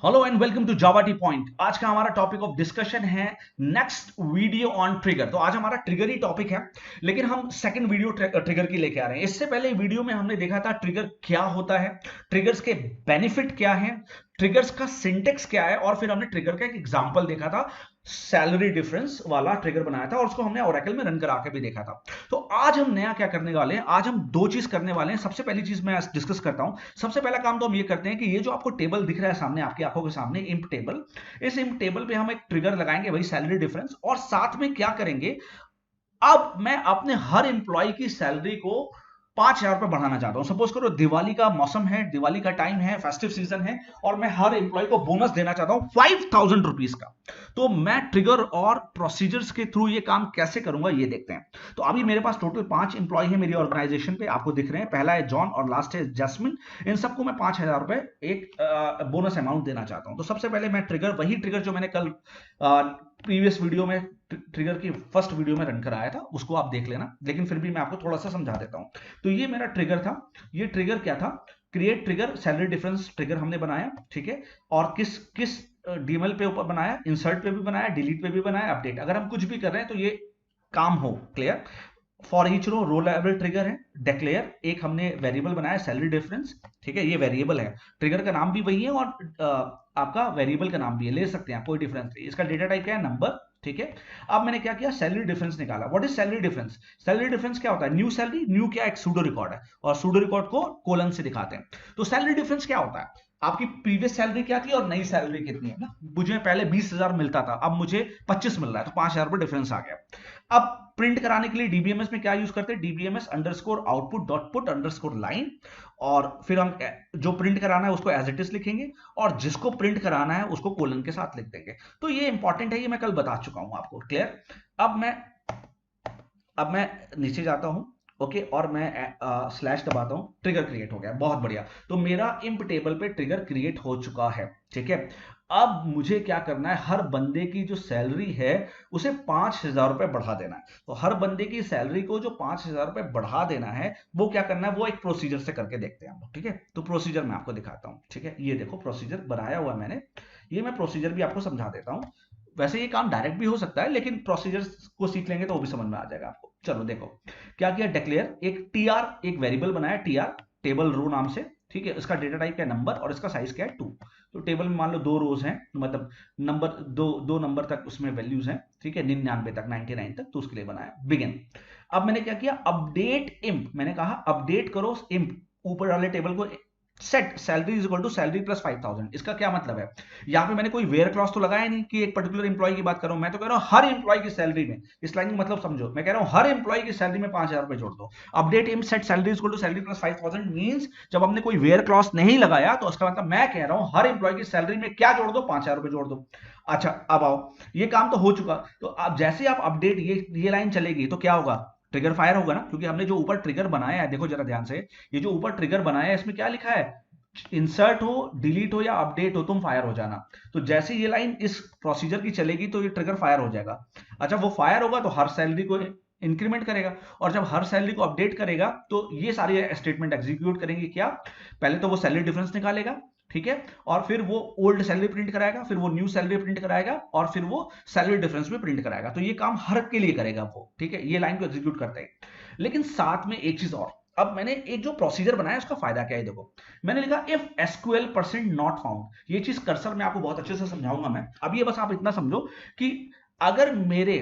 Hello and welcome to Javatpoint. आज का हमारा टॉपिक ऑफ डिस्कशन है नेक्स्ट वीडियो ऑन ट्रिगर। तो आज हमारा ट्रिगर ही टॉपिक है, लेकिन हम सेकंड वीडियो ट्रिगर की लेके आ रहे हैं। इससे पहले वीडियो में हमने देखा था ट्रिगर क्या होता है, ट्रिगर्स के बेनिफिट क्या है, ट्रिगर्स का सिंटेक्स क्या है, और फिर हमने ट्रिगर का एक एग्जांपल देखा था, सैलरी डिफरेंस वाला ट्रिगर बनाया था और उसको हमने ओरेकल में रन करा के भी देखा था। तो आज हम नया क्या करने वाले हैं, आज हम दो चीज करने वाले हैं। सबसे पहली चीज मैं डिस्कस करता हूं। सबसे पहला काम तो हम ये करते हैं कि ये जो आपको टेबल दिख रहा है सामने, आपकी आंखों के सामने इंप टेबल, इस इंप टेबल पे हम एक ट्रिगर लगाएंगे, वही सैलरी डिफरेंस, और साथ में क्या करेंगे, अब मैं अपने हर इंप्लॉय की सैलरी को 5,000 रुपए बढ़ाना चाहता हूं। सपोज करो दिवाली का मौसम है, दिवाली का टाइम है, फेस्टिव सीजन है, और मैं हर इंप्लॉय को बोनस देना चाहता हूं 5,000 रुपीज का। तो मैं ट्रिगर और प्रोसीजर्स के थ्रू ये काम कैसे करूंगा, ये देखते हैं। तो अभी मेरे पास टोटल 5 इंप्लॉय है मेरी ऑर्गेनाइजेशन पे, आपको दिख रहे हैं। पहला है जॉन और लास्ट है जैस्मिन। इन सबको मैं 5,000 रुपए एक बोनस अमाउंट देना चाहता हूं। तो सबसे पहले मैं ट्रिगर, वही ट्रिगर जो मैंने कल प्रीवियस वीडियो में, ट्रिगर की फर्स्ट वीडियो में रन कराया था, उसको आप देख लेना, लेकिन फिर भी मैं आपको थोड़ा सा समझा देता हूं। तो ये मेरा ट्रिगर था। ये ट्रिगर क्या था? Create trigger salary difference trigger हमने बनाया, ठीक है। और किस किस डीएमएल पे ऊपर बनाया, इंसर्ट पे भी बनाया, डिलीट पे भी बनाया, अपडेट। अगर हम कुछ भी कर रहे हैं तो ये काम हो clear. For each row level trigger है। डिक्लेयर एक हमने वेरिएबल बनाया सैलरी डिफरेंस, ठीक है, ये वेरिएबल है। ट्रिगर का नाम भी वही है और आपका वेरिएबल का नाम भी है, ले सकते हैं, कोई डिफरेंस नहीं। इसका डेटा टाइप क्या है? नंबर, ठीक है। अब मैंने क्या किया, सैलरी डिफरेंस निकाला। What is salary difference? Salary difference क्या होता है? न्यू सैलरी, न्यू क्या, एक सूडो रिकॉर्ड है, और सूडो रिकॉर्ड को कोलन से दिखाते हैं। तो सैलरी डिफरेंस क्या होता है? आपकी प्रीवियस सैलरी क्या थी और नई सैलरी कितनी है ना। मुझे पहले 20,000 मिलता था, अब मुझे 25 मिल रहा है, तो 5,000 रुपए डिफरेंस आ गया। अब प्रिंट कराने के लिए डीबीएमएस में क्या यूज करते हैं? DBMS underscore output dot put underscore line, और फिर हम जो प्रिंट कराना है उसको एज इट इज लिखेंगे, और जिसको प्रिंट कराना है उसको कोलन के साथ लिख देंगे। तो ये इंपॉर्टेंट है, ये मैं कल बता चुका हूं आपको, क्लियर। अब मैं नीचे जाता हूं, ओके, और मैं स्लैश दबाता हूं, ट्रिगर क्रिएट हो गया, बहुत बढ़िया। तो मेरा इंप टेबल पे ट्रिगर क्रिएट हो चुका है, ठीक है। अब मुझे क्या करना है, हर बंदे की जो सैलरी है उसे 5,000 रुपए बढ़ा देना है। तो हर बंदे की सैलरी को जो 5,000 रुपए बढ़ा देना है, वो क्या करना है, वो एक प्रोसीजर से करके देखते हैं हम लोग, ठीक है। तो प्रोसीजर मैं आपको दिखाता हूं, ठीक है। ये देखो प्रोसीजर बनाया हुआ मैंने, ये मैं प्रोसीजर भी आपको समझा देता हूं। वैसे ये काम डायरेक्ट भी हो सकता है, लेकिन प्रोसीजर्स को सीख लेंगे तो वो भी समझ में आ जाएगा आपको। चलो देखो क्या किया, डिक्लेयर एक टीआर, एक वेरिएबल बनाया टीआर, टेबल रो नाम से, ठीक है। इसका डेटा टाइप क्या है? नंबर, और इसका साइज क्या है? 2। तो टेबल में मान लो 2 रोज हैं, मतलब नंबर दो नंबर तक उसमें वैल्यूज हैं, ठीक है, 99 तक, 99 तक, तो उसके लिए बनाया बिगिन। अब मैंने क्या किया, अपडेट इंप, मैंने कहा अपडेट करो इंप ऊपर वाले टेबल को, set salary is equal to salary plus 5,000। इसका क्या मतलब है? यहाँ पे मैंने कोई वेयर क्लॉज तो लगाया नहीं कि एक पर्टिकुलर इंप्लॉय की बात कर रहा हूं, मैं तो कह रहा हूं हर इंप्लॉय की सैलरी में। इस लाइन का मतलब समझो, मैं कह रहा हूं हर इंप्लॉय की सैलरी में 5,000 रुपए जोड़ दो। Update emp set salary is equal to salary plus 5,000 means जब हमने कोई वेयर क्लॉज नहीं लगाया, तो उसका मतलब मैं कह रहा हूं हर इंप्लॉय की सैलरी में क्या जोड़ दो? 5,000 रुपए जोड़ दो। अच्छा अब आओ, ये काम तो हो चुका। तो अब जैसे आप अपडेट, ये लाइन चलेगी तो क्या होगा? ट्रिगर फायर होगा ना, क्योंकि हमने जो ऊपर ट्रिगर बनाया है, देखो जरा ध्यान से, ये जो ऊपर ट्रिगर बनाया है इसमें क्या लिखा है? इंसर्ट हो, डिलीट हो या अपडेट हो, तुम फायर हो जाना। तो जैसे ये लाइन इस प्रोसीजर की चलेगी तो ये ट्रिगर फायर हो जाएगा। अच्छा वो फायर होगा तो हर सैलरी को इंक्रीमेंट करेगा, और जब हर सैलरी को अपडेट करेगा तो ये सारी स्टेटमेंट एग्जीक्यूट करेंगे। क्या? पहले तो वो सैलरी डिफरेंस निकालेगा, ठीक है, और फिर वो ओल्ड सैलरी प्रिंट कराएगा, फिर वो न्यू सैलरी प्रिंट कराएगा, और फिर वो सैलरी डिफरेंस भी प्रिंट कराएगा। तो ये काम हर के लिए करेगा वो, ठीक है, ये लाइन को एग्जीक्यूट करते हैं। लेकिन साथ में एक चीज और, अब मैंने एक जो प्रोसीजर बनाया उसका फायदा क्या है, देखो मैंने लिखा if SQL percent not found. ये चीज कर्सर में आपको बहुत अच्छे से समझाऊंगा मैं, अब ये बस आप इतना समझो कि अगर मेरे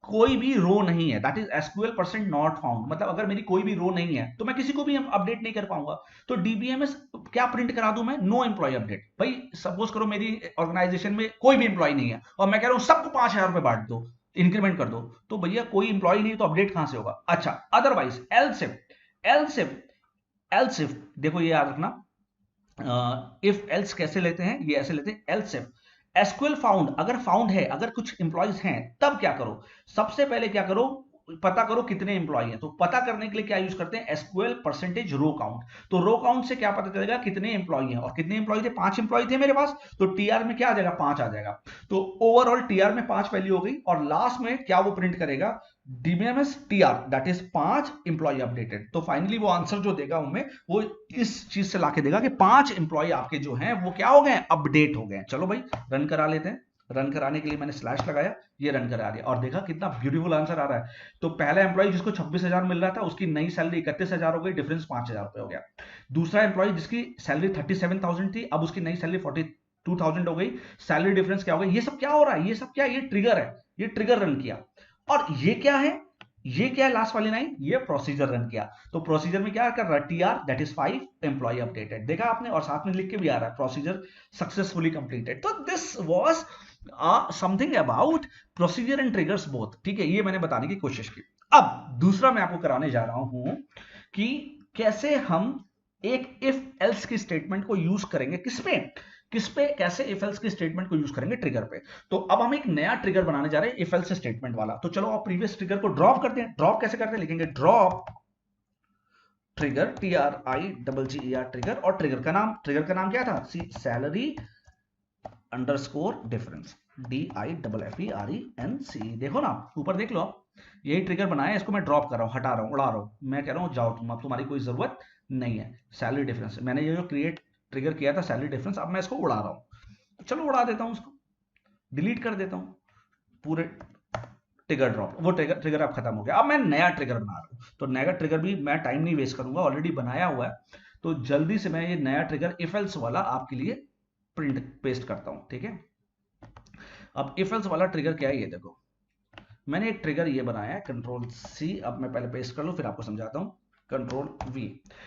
कोई भी रो नहीं है, that is SQL percent not found, मतलब अगर मेरी कोई भी रो नहीं है तो मैं किसी को भी अपडेट नहीं कर पाऊंगा। तो डीबीएमएस क्या प्रिंट करा दूं मैं? No employee update. भाई सपोज करो मेरी ऑर्गेनाइजेशन में कोई भी एम्प्लॉय नहीं है और मैं कह रहा हूं सबको 5,000 रुपए बांट दो, इंक्रीमेंट कर दो, तो भैया कोई इंप्लॉय नहीं तो अपडेट कहां से होगा? अच्छा अदरवाइज एल्सिफ, एल्सिफ एल्सिफ देखो ये याद रखना, इफ एल्स कैसे लेते हैं, ये ऐसे लेते हैं, एल्स इफ एसक्यूएल फाउंड, अगर फाउंड है, अगर कुछ इंप्लॉइज हैं, तब क्या करो? सबसे पहले क्या करो, पता करो कितने इंप्लॉय हैं। तो पता करने के लिए क्या यूज करते हैं? SQL percentage row count. तो रो काउंट से क्या पता चलेगा? कितने इंप्लॉय हैं, और कितने इंप्लॉय थे? 5 इंप्लॉय थे मेरे पास, तो टीआर में क्या आ जाएगा? 5 आ जाएगा। तो ओवरऑल टीआर में 5 वैल्यू हो गई, और लास्ट में क्या वो प्रिंट करेगा? DBMS TR that is 5 employee updated. तो फाइनली वो आंसर जो देगा उनमें वो इस चीज से लाके देगा कि 5 एम्प्लॉय आपके जो हैं वो क्या हो गए, अपडेट हो गए। चलो भाई रन करा लेते हैं। रन कराने के लिए मैंने स्लैश लगाया, ये रन करा दिया और देखा कितना ब्यूटीफुल आंसर आ रहा है। तो पहला एम्प्लॉय जिसको 26,000 मिल रहा था उसकी नई सैलरी 31,000 हो गई, डिफरेंस 5,000 रुपए हो गया। दूसरा एम्प्लॉय जिसकी सैलरी 37,000 थी, अब उसकी नई सैलरी 42,000 हो गई, सैलरी डिफरेंस क्या हो गई। ये सब क्या हो रहा है, ये सब क्या, ये ट्रिगर है, ये ट्रिगर रन किया। और ये क्या है, ये क्या है लास्ट वाली लाइन, ये प्रोसीजर रन किया। तो प्रोसीजर में क्या कर रहा है, TR that is 5 employee updated, देखा आपने, और साथ में लिख के भी आ रहा है प्रोसीजर सक्सेसफुली कंप्लीटेड। तो this was something about procedure and triggers both, ठीक है, ये मैंने बताने की कोशिश की। अब दूसरा मैं आपको कराने जा रहा हूं कि कैसे हम एक इफ एल्स की स्टेटमेंट को यूज करेंगे, किस पे कैसे इफ एल्स की स्टेटमेंट को यूज करेंगे ट्रिगर पे। तो अब हम एक नया ट्रिगर बनाने जा रहे हैं इफ एल्स स्टेटमेंट वाला। तो चलो आप प्रीवियस ट्रिगर को ड्रॉप करते हैं। ड्रॉप कैसे करते हैं, लिखेंगे ड्रॉप ट्रिगर, TRIGGER ट्रिगर, और ट्रिगर का नाम क्या था, सैलरी अंडरस्कोर डिफरेंस, DIFFERENC। देखो ना ऊपर देख लो आप, यही ट्रिगर बनाया है, इसको मैं ड्रॉप कर रहा हूं, हटा रहा हूं, उड़ा रहा हूं। मैं कह रहा हूं जाओ तुम, अब तुम्हारी कोई जरूरत नहीं है। सैलरी डिफरेंस मैंने ये जो क्रिएट ट्रिगर किया था सैलरी डिफरेंस, अब मैं इसको उड़ा रहा हूं। तो चलो उड़ा देता हूं, उसको डिलीट कर देता हूं, पूरे ट्रिगर ड्रॉप, वो ट्रिगर अब खत्म हो गया। अब मैं नया ट्रिगर बना रहा हूं, तो नया ट्रिगर भी मैं टाइम नहीं वेस्ट करूंगा, ऑलरेडी बनाया हुआ है। तो जल्दी से मैं ये नया ट्रिगर इफ एल्स वाला आपके लिए प्रिंट पेस्ट करता हूं, ठीक है। अब इफ एल्स वाला ट्रिगर क्या है, ये देखो मैंने एक ट्रिगर ये बनाया है, कंट्रोल C। अब मैं पहले पेस्ट कर लूं फिर आपको समझाता हूं, कंट्रोल V।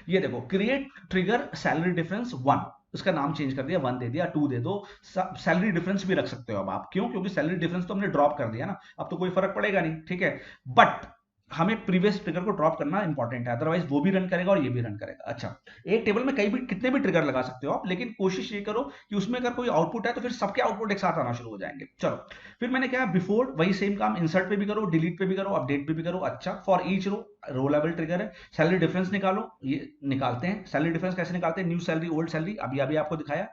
ये देखो क्रिएट ट्रिगर सैलरी डिफरेंस 1, इसका नाम चेंज कर दिया, 1 दे दिया, 2 दे दो, सैलरी डिफरेंस भी रख सकते हो अब आप, क्यों, क्योंकि सैलरी डिफरेंस तो हमने ड्रॉप कर दिया ना, अब तो कोई फर्क पड़ेगा नहीं, ठीक है। बट हमें प्रीवियस ट्रिगर को ड्रॉप करना इंपॉर्टेंट है, अदरवाइज वो भी रन करेगा और ये भी रन करेगा। अच्छा, एक टेबल में कई भी कितने भी ट्रिगर लगा सकते हो आप, लेकिन कोशिश ये करो कि उसमें अगर कोई आउटपुट है तो फिर सबके आउटपुट एक साथ आना शुरू हो जाएंगे। चलो फिर मैंने क्या, बिफोर वही सेम काम इंसर्ट पे भी करो, डिलीट पे भी करो, अपडेट पे भी करो। अच्छा, for each row level trigger है, सैलरी डिफरेंस निकालो, ये निकालते हैं। सैलरी डिफरेंस कैसे निकालते हैं, न्यू सैलरी ओल्ड सैलरी, अभी अभी आपको दिखाया।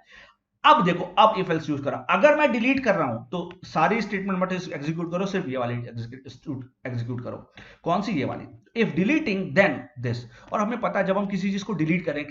अब देखो, अब इफ एल्स यूज करा, अगर मैं डिलीट कर रहा हूं तो सारी स्टेटमेंट मत एग्जीक्यूट करो, सिर्फ ये वाली एग्जीक्यूट करो। कौन सी, ये वाली, इफ डिलीटिंग देन दिस। और हमें पता है जब हम किसी चीज को डिलीट करें,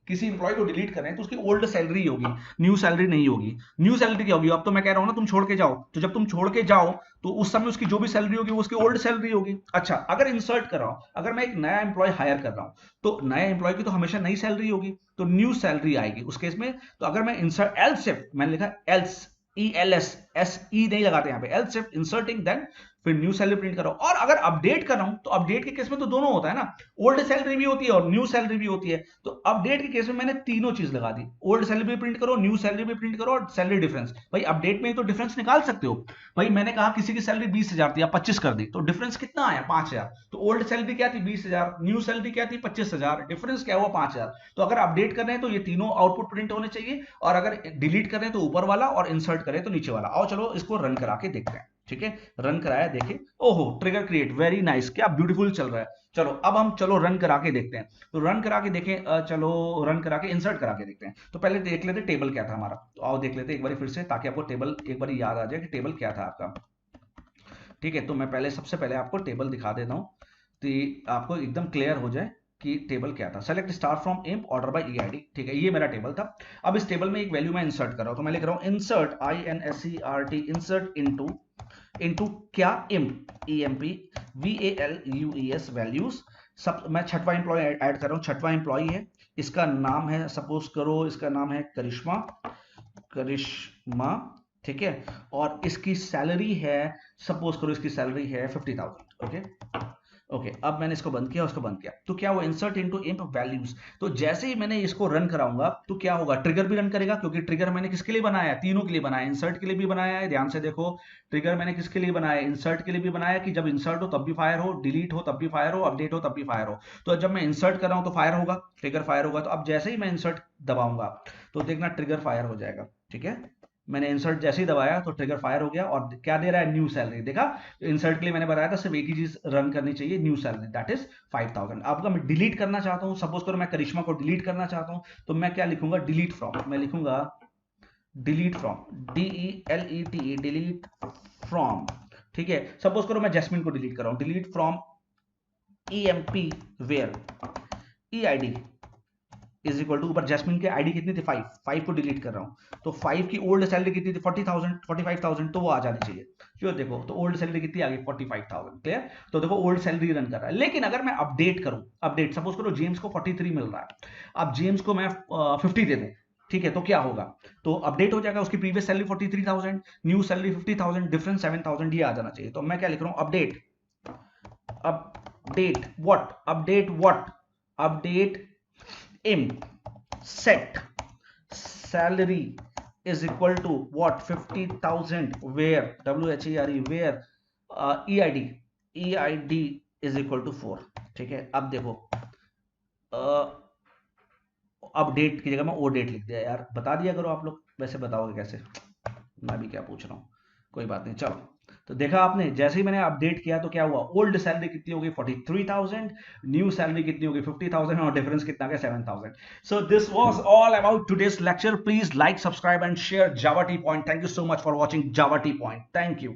किसी इंप्लॉय को डिलीट करें तो उसकी ओल्ड सैलरी होगी, न्यू सैलरी नहीं होगी। न्यू सैलरी क्या होगी, अब तो मैं कह रहा हूं ना तुम छोड़ के जाओ, तो जब तुम छोड़ के जाओ तो उस समय उसकी जो भी सैलरी होगी वो उसकी ओल्ड सैलरी होगी। अच्छा, अगर इंसर्ट कर रहा हूं, अगर मैं एक नया इंप्लॉय हायर कर रहा हूं तो नया इंप्लॉय की तो हमेशा नई सैलरी होगी, तो न्यू सैलरी आएगी उस केस में। तो अगर मैं इंसर्ट एल्स इफ, मैंने लिखा एल्स, ELS नहीं लगाते यहाँ पे, एल्स इफ इंसर्टिंग देन फिर न्यू सैलरी प्रिंट करो। और अगर अपडेट कर रहा हूं तो अपडेट के केस में तो दोनों होता है ना, ओल्ड सैलरी भी होती है और न्यू सैलरी भी होती है। तो अपडेट के केस में मैंने तीनों चीज लगा दी, ओल्ड सैलरी भी प्रिंट करो, न्यू सैलरी भी प्रिंट करो, और सैलरी डिफरेंस। भाई अपडेट में ही तो डिफरेंस निकाल सकते हो। भाई मैंने कहा किसी की सैलरी 20,000 थी या 25 कर दी, तो डिफरेंस कितना आया, 5,000। तो ओल्ड सैलरी क्या थी, 20,000, न्यू सैलरी क्या थी, 25,000, डिफरेंस क्या हुआ, 5,000। तो अगर अपडेट कर रहे हैं तो ये तीनों आउटपुट प्रिंट होने चाहिए, और अगर डिलीट कर रहे हैं तो ऊपर वाला, और इंसर्ट करें तो नीचे वाला। आओ चलो इसको रन करा के देखते हैं, ठीक है। रन कराया, देखे, ओहो ट्रिगर क्रिएट, वेरी नाइस, क्या ब्यूटीफुल चल रहा है। चलो अब हम चलो रन करा के देखते हैं। तो रन करा के देखें, चलो रन करा के इंसर्ट करा के देखते हैं। तो पहले देख लेते टेबल क्या था हमारा, तो आओ देख लेते एक बार फिर से, ताकि आपको टेबल एक बार याद आ जाए कि टेबल क्या था आपका, ठीक है। तो मैं पहले सबसे पहले आपको टेबल दिखा देता हूँ, तो आपको एकदम क्लियर हो जाए कि टेबल क्या था। Select star from imp order by EID, ठीक है, ये मेरा टेबल था। अब इस टेबल में एक वैल्यू मैं इंसर्ट कर रहा हूं, तो मैं लिख रहा हूं इंसर्ट INSERT, इंसर्ट इनटू क्या, इम्प EMP VALUES वैल्यूज। सब मैं छठवां इंप्लॉय ऐड कर रहा हूं, छठवां इंप्लॉय है, इसका नाम है, सपोज करो इसका नाम है करिश्मा, ठीक है। और इसकी सैलरी है, सपोज करो इसकी सैलरी है 50,000, ओके ओके। अब मैंने इसको बंद किया, उसको बंद किया, तो क्या हुआ, इंसर्ट इनटू इम्प वैल्यूज। तो जैसे ही मैंने इसको रन कराऊंगा तो क्या होगा, ट्रिगर भी रन करेगा, क्योंकि ट्रिगर मैंने किसके लिए बनाया है, तीनों के लिए बनाया, इंसर्ट के लिए भी बनाया है, ध्यान से देखो, ट्रिगर मैंने किसके लिए बनाया, इंसर्ट के लिए भी बनाया कि जब इंसर्ट हो तब भी फायर हो, डिलीट हो तब भी फायर हो, अपडेट हो तब भी फायर हो। तो जब मैं इंसर्ट कर रहा हूं तो फायर होगा, ट्रिगर फायर होगा। तो अब जैसे ही मैं इंसर्ट दबाऊंगा तो देखना ट्रिगर फायर हो जाएगा, ठीक है। मैंने इंसर्ट जैसे ही दबाया तो ट्रिगर फायर हो गया, और क्या दे रहा है, न्यू सैलरी। देखा, इंसर्ट के लिए मैंने बताया था सिर्फ एक ही चीज रन करनी चाहिए, न्यू सैलरी दैट इज 5,000। अब मैं डिलीट करना चाहता हूं, सपोज करो मैं करिश्मा को डिलीट करना चाहता हूं, तो मैं क्या लिखूंगा, डिलीट फ्रॉम, मैं लिखूंगा delete from, DELETE, delete from, ठीक है, सपोज करो मैं जैस्मिन को डिलीट कर रहा हूं, delete from EMP where EID is equal to, ऊपर जैस्मिन की आईडी कितनी थी 5 को डिलीट कर रहा हूं, तो 5 की ओल्ड सैलरी कितनी थी 40,000 45,000, तो वो आ जानी चाहिए। क्यों, देखो तो ओल्ड सैलरी कितनी आ गई 45,000, क्लियर। तो देखो ओल्ड सैलरी रन कर रहा है। लेकिन अगर मैं अपडेट करूं, अपडेट सपोज करो जेम्स को 43 मिल रहा है, अब जेम्स को मैं 50 दे दूं, ठीक है, तो क्या होगा, तो अपडेट हो जाएगा, उसकी previous salary 43,000, new salary 50,000, difference 7,000, ये आ जाना चाहिए। तो मैं क्या लिख रहा हूं, update, update what, update what, update imp set salary is equal to what 50,000 where WHERE where EID is equal to 4। ठीक है, अब देखो अपडेट की जगह मैं ओ डेट लिख दिया यार, बता दिया करो आप लोग, वैसे बताओगे कैसे, मैं भी क्या पूछ रहा हूँ, कोई बात नहीं। चलो, तो देखा आपने, जैसे ही मैंने अपडेट किया तो क्या हुआ, ओल्ड सैलरी कितनी हो गई 43,000, न्यू सैलरी कितनी हो गई 50,000, और डिफरेंस कितना गया 7,000। So this was all about today's lecture. Please like, subscribe and share Java T point. Thank you so much for watching Java T point. Thank you.